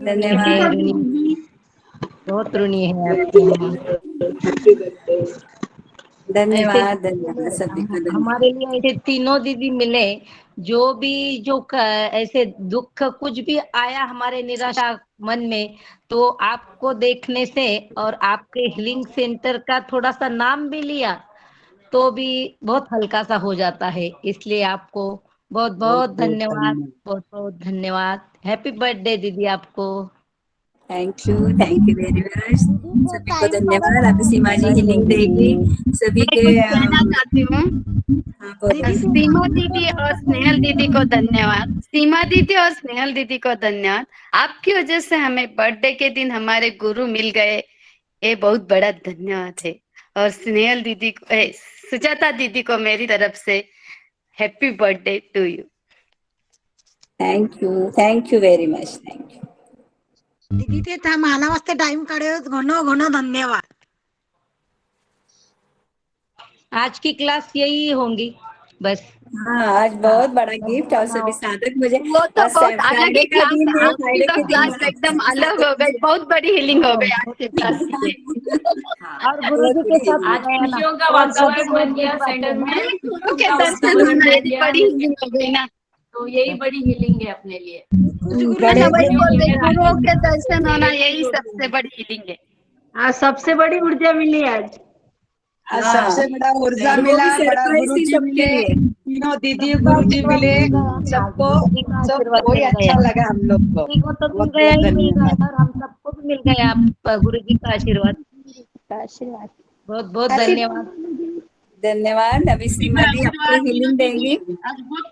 धन्यवाद. बहुत ऋणी है आपके. धन्यवाद. धन्यवाद सभी को. हमारे लिए ऐसे तीनों दीदी मिले, जो भी ऐसे दुख कुछ भी आया हमारे निराशा मन में, तो आपको देखने से और आपके हीलिंग सेंटर का थोड़ा सा नाम भी लिया तो भी बहुत हल्का सा हो जाता है. इसलिए आपको बहुत बहुत धन्यवाद, बहुत बहुत धन्यवाद. हैप्पी बर्थडे दीदी आपको. Thank you very much. सभी को धन्यवाद. अभी सीमा जी हीलिंग देगी सभी के. कहना चाहती हूँ सीमा दीदी और स्नेहल दीदी को धन्यवाद. सीमा दीदी और स्नेहल दीदी को धन्यवाद. आपकी वजह से हमें बर्थडे के दिन हमारे गुरु मिल गए, ये बहुत बड़ा धन्यवाद है. और स्नेहल दीदी को, सुजाता दीदी को मेरी तरफ से happy birthday to you. Thank you very much. Thank you दीदी. ते था माना वास्ते टाइम काढे घणो घणो धन्यवाद. आज की क्लास यही होंगी बस. हाँ, आज बहुत बड़ा गिफ्ट और सभी साधक मुझे वो तो बहुत अलग ही क्लास है. आपकी तो क्लास एकदम अलग हो गई, बहुत बड़ी हीलिंग हो गई आज की क्लास से. और गुरु जी के साथ आज खुशियों का वातावरण बन गया सेंटर में. गुरु के दर्शन होना बड़ी हीलिंग हो गई ना, तो यही बड़ी हीलिंग है अपने लिए. गुरुओं के दर्शन होना यही सबसे बड़ी हीलिंग है. आज सबसे बड़ी ऊर्जा मिली. आज सबसे बड़ा ऊर्जा मिला, बड़ा गुरु जी मिले, तीनों दीदी गुरु जी मिले. सबको सब कोई अच्छा लगा हम लोग को. और हम सबको भी मिल गया गुरु जी का आशीर्वाद. बहुत बहुत धन्यवाद. धन्यवाद. अभी सीमा जी आपको हीलिंग देंगी. आज बहुत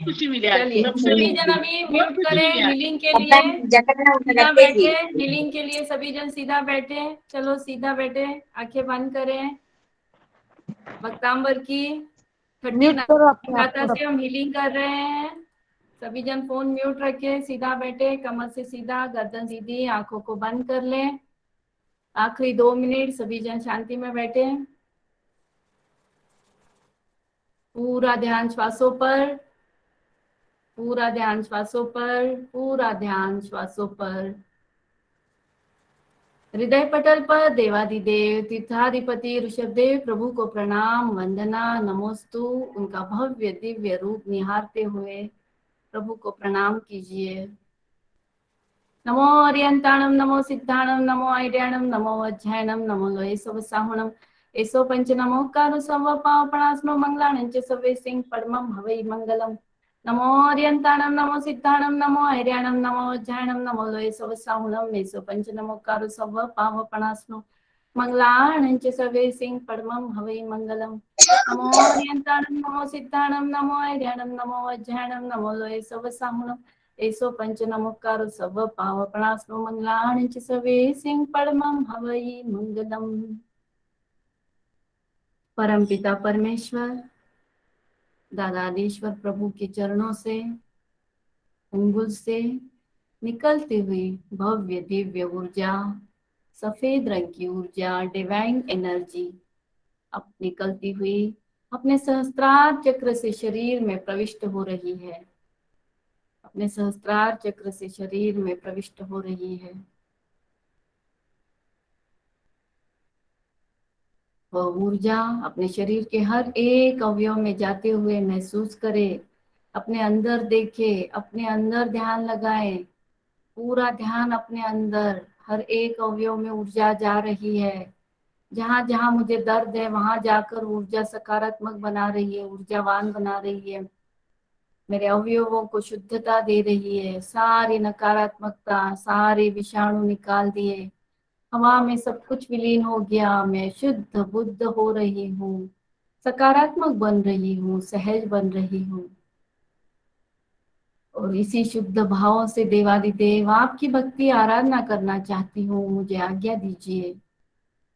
खुशी मिली. सभी जन अभी म्यूट करें हीलिंग के लिए. सीधा बैठे हीलिंग के लिए. सभी जन सीधा बैठे. चलो सीधा बैठे, आंखें बंद करें. भक्तांबर की 39 से हम हीलिंग कर रहे हैं. सभी जन फोन म्यूट रखे, सीधा बैठे, कमर से सीधा, गर्दन सीधी, आंखों को बंद कर लें. आखिरी 2 मिनट सभी जन शांति में बैठे. पूरा ध्यान श्वासों पर, पूरा ध्यान श्वासों पर, पूरा ध्यान श्वासों पर. हृदय पटल पर देवादिदेव तीर्थाधिपति ऋषभदेव प्रभु को प्रणाम, वंदना, नमोस्तु. उनका भव्य दिव्य रूप निहारते हुए प्रभु को प्रणाम कीजिए. नमो अर्यंताणम, नमो सिद्धाणम, नमो ऐड्याणम, नमो वज्रायणम, नमो लोये सवसाहुणम. एसो पंच नमोकारो सव पावपणास्नो मंगलानं च सवे सिंह परमं हवै मंगलम। नमो अर्यंताणं नमो सिद्धाणं नमो ऐर्याणं नमो वज्रायणं नमो लोये सव साहुणं एसो पंच नमोकारो सव पावपणास्नो मंगलानं च सवे सिंह परमं हवै मंगलम। नमो अर्यंताणं नमो सिद्धाणं नमो ऐर्याणं नमो वज्रायणं नमो लोये सव साहुणं एसो पंच नमोकारो सव पावपणास्नो मंगलानं च सवे सिंह परमं हवै मंगलम। परम पिता परमेश्वर दादा आदिश्वर प्रभु के चरणों से अंगुल से निकलती हुई भव्य दिव्य ऊर्जा, सफेद रंग की ऊर्जा, डिवाइन एनर्जी अब निकलती हुई अपने सहस्त्रार चक्र से शरीर में प्रविष्ट हो रही है, अपने सहस्त्रार चक्र से शरीर में प्रविष्ट हो रही है। वह ऊर्जा अपने शरीर के हर एक अवयव में जाते हुए महसूस करे, अपने अंदर देखे, अपने अंदर ध्यान लगाए, पूरा ध्यान अपने अंदर, हर एक अवयव में ऊर्जा जा रही है। जहां जहां मुझे दर्द है वहां जाकर ऊर्जा सकारात्मक बना रही है, ऊर्जावान बना रही है, मेरे अवयवों को शुद्धता दे रही है। सारी नकारात्मकता, सारे विषाणु निकाल दिए, हवा में सब कुछ विलीन हो गया। मैं शुद्ध बुद्ध हो रही हूँ, सकारात्मक बन रही हूँ, सहज बन रही हूँ। और इसी शुद्ध भावों से देवादिदेव आपकी भक्ति आराधना करना चाहती हूँ। मुझे आज्ञा दीजिए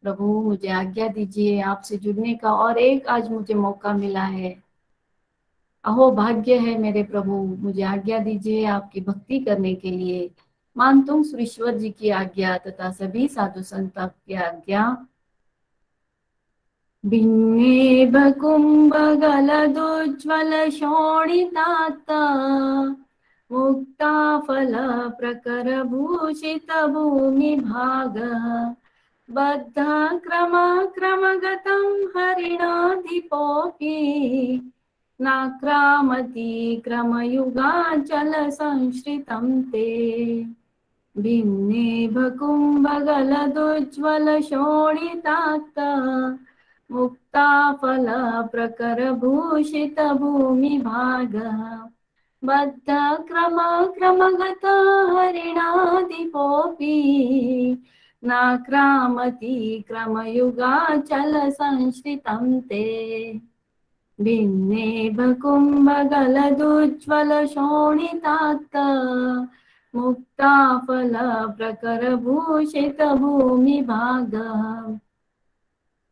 प्रभु, मुझे आज्ञा दीजिए। आपसे जुड़ने का और एक आज मुझे मौका मिला है, अहो भाग्य है मेरे प्रभु। मुझे आज्ञा दीजिए आपकी भक्ति करने के लिए। मानतुंग सुरेश्वर जी की आज्ञा तथा सभी साधु संत की आज्ञा। भिन्ने कुंभ गलदोज्ज्वल शोणितात्ता मुक्ता फल प्रकर भूषित भूमि भाग बद्ध क्रम क्रमगतं हरिणाधिपोऽपि नाक्रामति क्रमयुगाचल संश्रितं ते। भिन्ने कुंभगलदोज्ज्वल शोणितात्ता मुक्ता फल प्रकर भूषित भूमि भाग बद्ध क्रम क्रमगत हरिणाधिपोऽपि नाक्रामति क्रमयुगाचल संश्रितं ते। भिन्ने कुंभगलदोज्ज्वल शोणितात्ता मुक्ता फल प्रकर भूषित भूमि भाग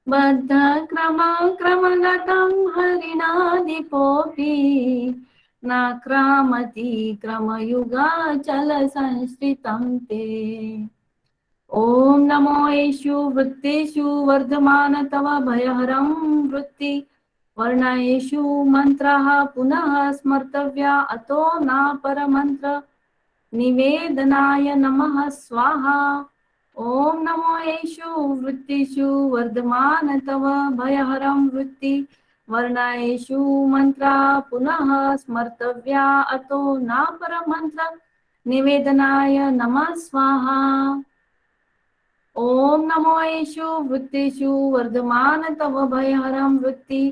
बद्ध क्रम क्रमगतं हरिणाधिपोऽपि नाक्रामति क्रमयुगाचल संश्रितं ते। ओम नमो येषु वृत्तेषु वर्धमान तव भयहरं वृत्ति वर्णयेषु मंत्राः पुनः स्मर्तव्या अतो न परमंत्र निवेदनाय नमः स्वाहा। ओम नमो येषु वृत्तिषु वर्धमान तव भयहरं वृत्ति वर्णयेषु मंत्रा पुनः स्मर्तव्या अतो न परमंत्र निवेदनाय नमः स्वाहा। ओम नमो येषु वृत्तिषु वर्धमान तव भयहरं वृत्ति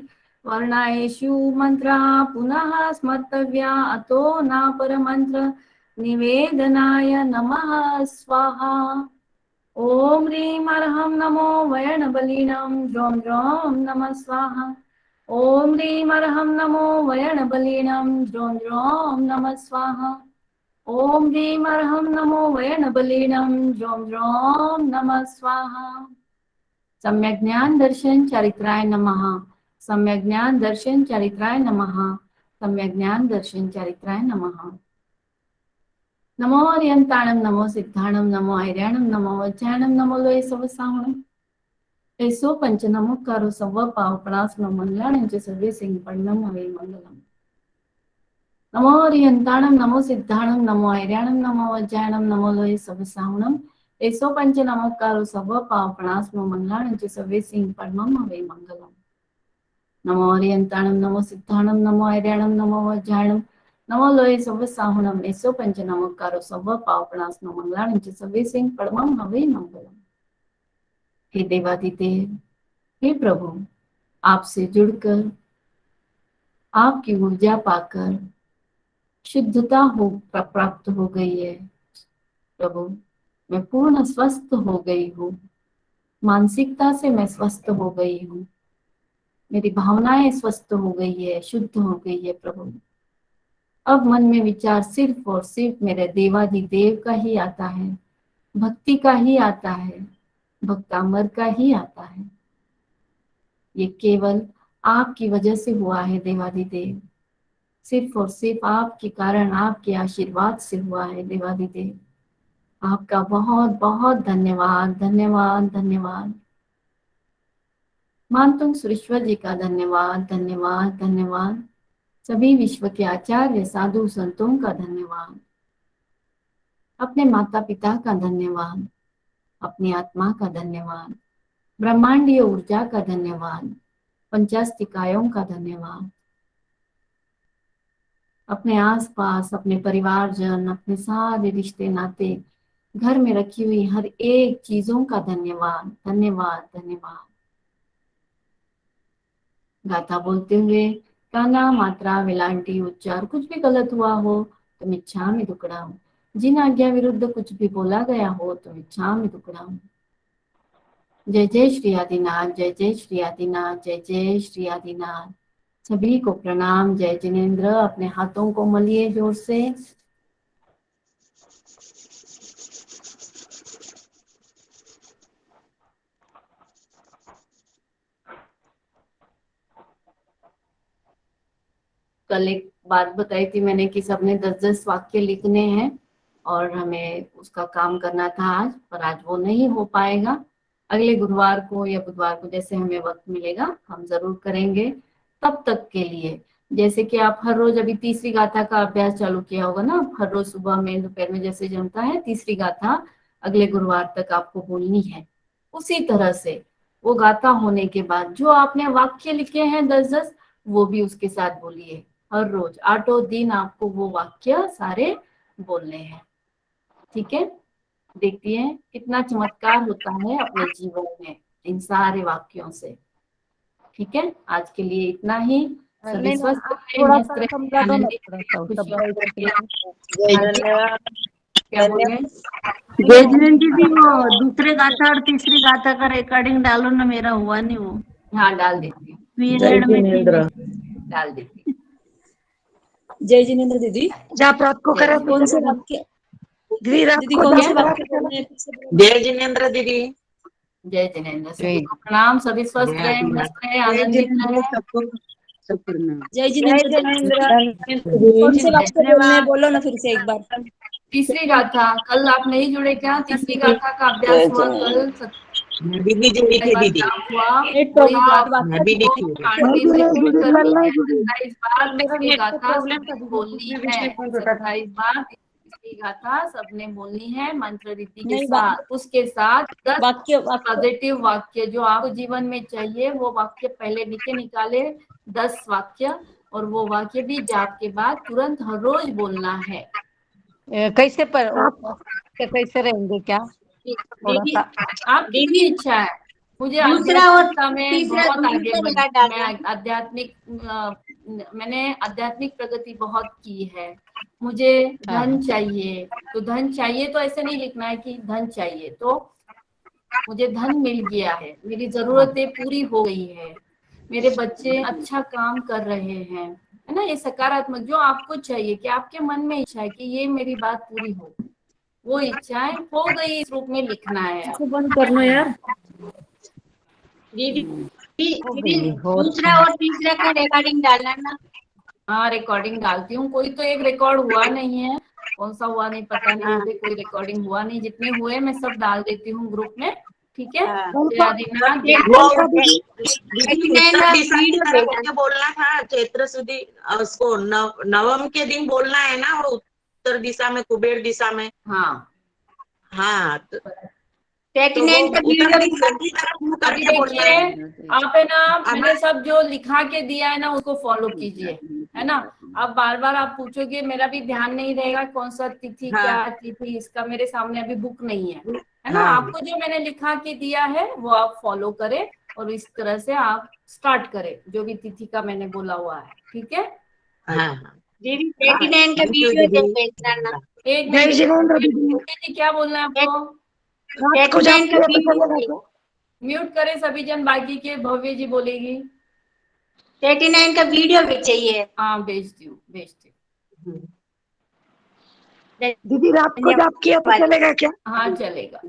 वर्णयेषु मंत्रा पुनः स्मर्तव्या अतो न परमंत्र निवेदनाय नमः स्वाहा। ओम ह्रीं अर्हं नमो वयणबलिनं द्रौं द्रौं नमः स्वाहा। ओम ह्रीं अर्हं नमो वयणबलिनं द्रौं द्रौं नमः स्वाहा। ओम ह्रीं अर्हं नमो वयणबलिनं द्रौं द्रौं नमः स्वाहा। सम्यक ज्ञान दर्शन चरित्राय नमः। सम्यक ज्ञान दर्शन चरित्राय नमः। सम्यक ज्ञान दर्शन चरित्राय नमः। नमो अर्यंताणं नमो सिद्धाणं नमो ऐर्याणं नमो वज्रायणं नमो लोये सव साहुणं एसो पंच नमोकारो सव पावपणास्नो मंगलानं च सर्वे सिंह पण्णं हवे मंगलम्। नमो अर्यंताणं नमो सिद्धाणं नमो ऐर्याणं नमो वज्रायणं नमो लोये सव साहुणं एसो पंच नमोकारो सव पावपणास्नो मंगलानं च सर्वे सिंह पण्णं हवे मंगलम्। नमो अर्यंताणं नमो सिद्धाणं नमो ऐर्याणं नमो वज्रायणं नमो लोये सव साहुणं एसो पंच नमोकारो सव पावपणास्नो मंगलानं च सर्वे सिंह पण्णं हवे मंगलम्। हे देवादिदेव हे प्रभु, आपसे जुड़कर, आपकी ऊर्जा पाकर शुद्धता प्राप्त हो गई है प्रभु। मैं पूर्ण स्वस्थ हो गई हूँ, मानसिकता से मैं स्वस्थ हो गई हूँ, मेरी भावनाएं स्वस्थ हो गई है, शुद्ध हो गई है प्रभु। अब मन में विचार सिर्फ और सिर्फ मेरे देवाधिदेव का ही आता है, भक्ति का ही आता है, भक्तामर का ही आता है। ये केवल आपकी वजह से हुआ है देवाधिदेव, सिर्फ और सिर्फ आपके कारण, आपके आशीर्वाद से हुआ है देवाधिदेव। आपका बहुत बहुत धन्यवाद, धन्यवाद, धन्यवाद। मानतुंग सुरेश्वर जी का धन्यवाद, धन्यवाद, धन्यवाद। सभी विश्व के आचार्य साधु संतों का धन्यवाद। अपने माता पिता का धन्यवाद, अपनी आत्मा का धन्यवाद, ब्रह्मांडीय ऊर्जा का धन्यवाद, पंचास्तिकायों का धन्यवाद। अपने आसपास, अपने परिवारजन, अपने सारे रिश्ते नाते, घर में रखी हुई हर एक चीजों का धन्यवाद, धन्यवाद, धन्यवाद। गाथा बोलते हुए काना मात्रा विलांटी उच्चार कुछ भी गलत हुआ हो तो मिच्छामि दुक्कड़म। जिन आज्ञा विरुद्ध कुछ भी बोला गया हो तो मिच्छामि दुक्कड़म। जय जय श्री आदिनाथ, जय जय श्री आदिनाथ, जय जय श्री आदिनाथ। सभी को प्रणाम, जय जिनेन्द्र। अपने हाथों को मलिए जोर से। कल एक बात बताई थी मैंने कि सबने 10-10 वाक्य लिखने हैं और हमें उसका काम करना था आज, पर आज वो नहीं हो पाएगा। अगले गुरुवार को या बुधवार को जैसे हमें वक्त मिलेगा हम जरूर करेंगे। तब तक के लिए जैसे कि आप हर रोज अभी तीसरी गाथा का अभ्यास चालू किया होगा ना, हर रोज सुबह में दोपहर में जैसे जमता है, तीसरी गाथा अगले गुरुवार तक आपको बोलनी है। उसी तरह से वो गाथा होने के बाद जो आपने वाक्य लिखे हैं 10-10 वो भी उसके साथ बोलिए। हर रोज 8 दिन आपको वो वाक्य सारे बोलने हैं, ठीक है। देखती हैं कितना चमत्कार होता है अपने जीवन में इन सारे वाक्यों से, ठीक है। आज के लिए इतना ही। सभी स्वस्थ रहे, मस्त रहे, आनंदित रहे, क्या बोल रहे हैं? जय जिनेन्द्र जी, वो दूसरे गाथा और तीसरी गाथा का रिकॉर्डिंग डालो ना, मेरा हुआ नहीं वो। हाँ डाल देती हूँ, पीरियड में डाल देती। जय जिनेन्द्र दीदी, जाप रात को करे कौन से वाक्य दीदी, कौन से वाक्य बोलने हैं? जय जिनेन्द्र दीदी। जय जिनेन्द्र, सभी को प्रणाम। सभी स्वस्थ रहे, मस्त रहे, आनंदित रहे। जय जिनेन्द्र, कौन से वाक्य बोलने हैं? बोलो ना फिर से एक बार। तीसरी गाथा, कल आप नहीं जुड़े क्या? तीसरी गाथा का अभ्यास हुआ कल, दीदी जी लिखे दीदी, इस बार में तीसरी गाथा बोलनी है, 27 बार तीसरी गाथा सबने बोलनी है मंत्र रीति के साथ। उसके साथ 10 पॉजिटिव वाक्य जो आपको जीवन में चाहिए वो वाक्य पहले लिखे निकाले, 10 वाक्य, और वो वाक्य भी जाप के बाद तुरंत हर रोज बोलना है। कैसे कैसे रहेंगे क्या? आपकी भी इच्छा है। मुझे आध्यात्मिकता में बहुत आगे मैंने आध्यात्मिक प्रगति बहुत की है। मुझे धन चाहिए, तो धन चाहिए तो ऐसे नहीं लिखना है कि धन चाहिए, तो मुझे धन मिल गया है, मेरी जरूरतें पूरी हो गई है, मेरे बच्चे अच्छा काम कर रहे हैं, है ना। ये सकारात्मक जो आपको चाहिए कि आपके मन में इच्छा है कि ये मेरी बात पूरी हो, वो इच्छाएं हो गई इस रूप में लिखना है। बंद करना यार दीदी, दूसरा और तीसरा का रिकॉर्डिंग डालना ना। हाँ रिकॉर्डिंग डालती हूँ, कोई तो एक रिकॉर्ड हुआ नहीं है, कौन सा हुआ नहीं पता नहीं, मुझे कोई रिकॉर्डिंग हुआ नहीं, जितने हुए मैं सब डाल देती हूँ ग्रुप में, ठीक है। बोलना था चैत्र सुधी, उसको नवम के दिन बोलना है ना, वो उत्तर दिशा में, कुबेर दिशा में। हाँ हाँ, देखिए आप है ना, मैंने सब जो लिखा के दिया है ना उसको फॉलो कीजिए, है ना। अब बार बार आप पूछोगे, मेरा भी ध्यान नहीं रहेगा कौन सा तिथि क्या तिथि, इसका मेरे सामने अभी बुक नहीं है, है ना। आपको जो मैंने लिखा के दिया है वो आप फॉलो करें और इस तरह से आप स्टार्ट करें जो भी तिथि का मैंने बोला हुआ है, ठीक है। दीदी 89 का वीडियो भेजना ना। एक मिनट, क्या बोलना है आपको? 89 का वीडियो म्यूट करें सभी जन, बाकी के भव्य जी बोलेगी। 89 का वीडियो भी चाहिए। हाँ भेज दी। दीदी रात को जाप किया तो चलेगा क्या? हाँ चलेगा।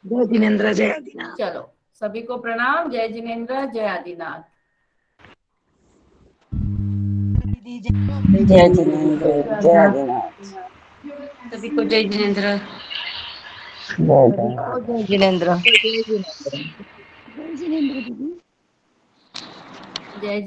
जय जिनेन्द्र जय आदिनाथ। चलो सभी को प्रणाम। जय जिनेन्द्र जय आदिनाथ। जय जिनेन्द्र जय आदिनाथ। सभी को जय जिनेन्द्र। जय जिनेन्द्र। जय जिनेन्द्र दीदी। जय